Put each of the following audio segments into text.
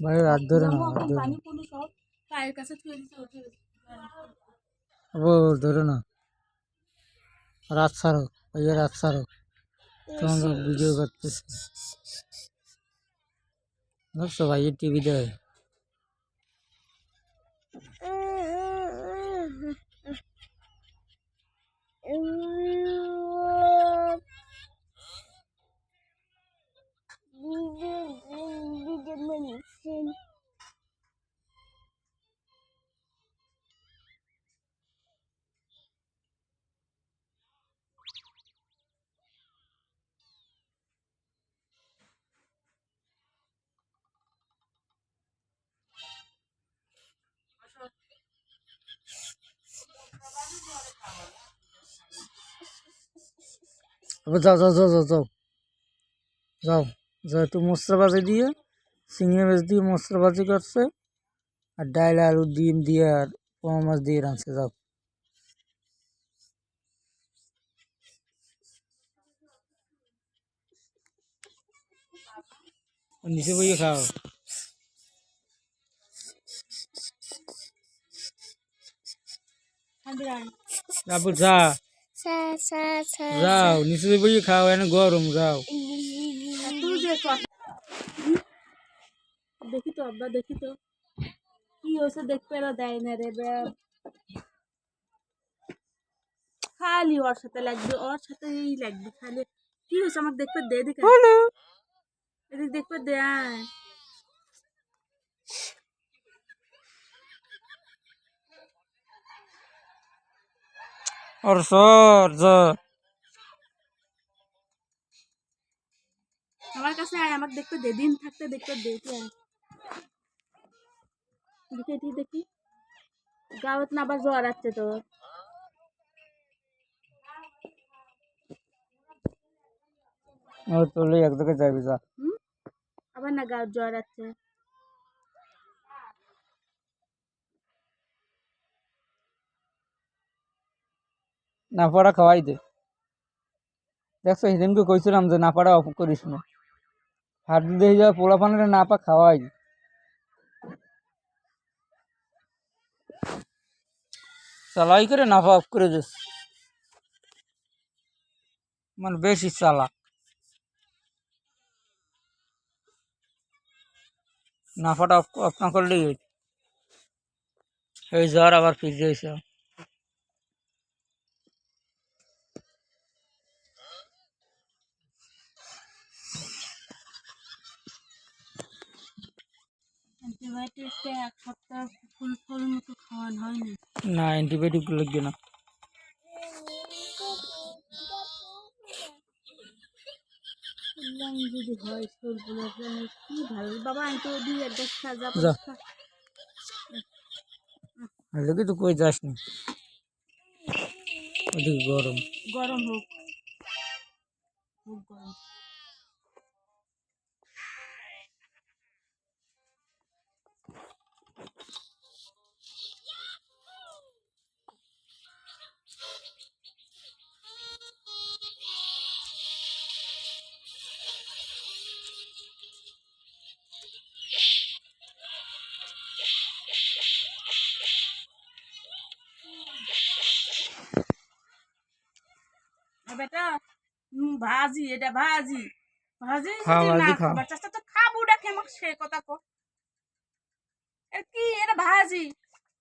ভাই হাত ধরে না, হাত ধরে পানি পুনি সব পায়ের কাছে থুয়ে দিতে উঠে ও ধরে না, রাত ছাড়ো, ভাইয়া রাত ছাড়ো, তোমাকে ভিডিও করতেছি বুঝছো, ভাইয়া টিভি দেয়। যাও যাও যাও যাও যাও যাও যাও, একটু মশলাবাজি দিয়ে, চিংড়ি মাছ দিয়ে মশলাবাজি করছে, আর ডাল আলু ডিম দিয়ে আর পোয়া মাছ দিয়ে রাঁধছে। যাও নিচে বইয়ে খাও। তারপর যা, যাও নিচে বইয়ে খাও, এনে গরম, যাও। দেখি তো আব্বা, দেখি তো কি হয়েছে, দেখতে দেয় না রে, খালি ওর সাথে লাগবে, ওর সাথেই লাগবে খালি। কি হয়েছে আমাকে দেখতে দে, দেখে এদিক দেখতে দে। और सर जा, আমার কাছে আয়, আমাকে দেখতে দে, দিন থাকতে দেখতে দে। দেখি দেখি, গাঁত না আবার জ্বর আসছে তোর। और तो ले एक जगह जाबी जा। আবার না গাঁত জ্বর আসছে। না পড়া খাওয়াই দে, দেখছো সেদিনকে কইছিলাম যে না পাড়া অফ করিস না, হাত দিয়ে যাওয়া পোলা পানিটা না পা খাওয়াই, চালাই করে না পা অফ করে দিস, মানে বেশি চালা, না পাটা অফ না করলেই এই জ্বর আবার ফিরে এসে। অ্যান্টিবায়োটিকটা এক সপ্তাহ ফুল ফুল মতো খাওয়ানো হয় না। না অ্যান্টিবায়োটিক লাগবে না। যদি হয় ফুল ফুল কি ভালো বাবা, আমি তো দুই একটা সাজা কি তো কই যাস না, ওদিকে গরম গরম হোক, খুব গরম। বেটা ভাজি, এটা ভাজি ভাজি যদি না খাবার চেষ্টা তো খাবো ডাকে আমাকে সে কথা কো, কি এটা ভাজি,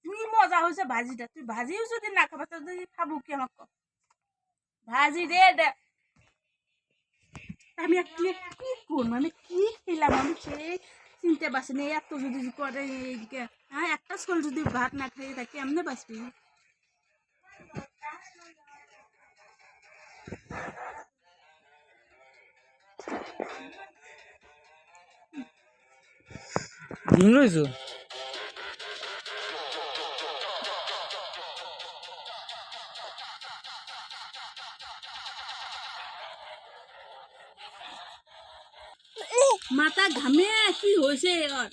তুই মজা হয়েছে ভাজিটা, তুই ভাজিও যদি না খাবার তো খাবো কি আমাকে ভাজি রে। আমি কি করবো, আমি কি খেলাম, আমি সেই চিনতে পারছি না। এত যদি করে এইদিকে, হ্যাঁ একটা ছোল যদি ভাত না খাইয়ে থাকে এমনি বাঁচবি। ডিম রয়েছে, মাথা ঘামে কি হয়েছে ওর,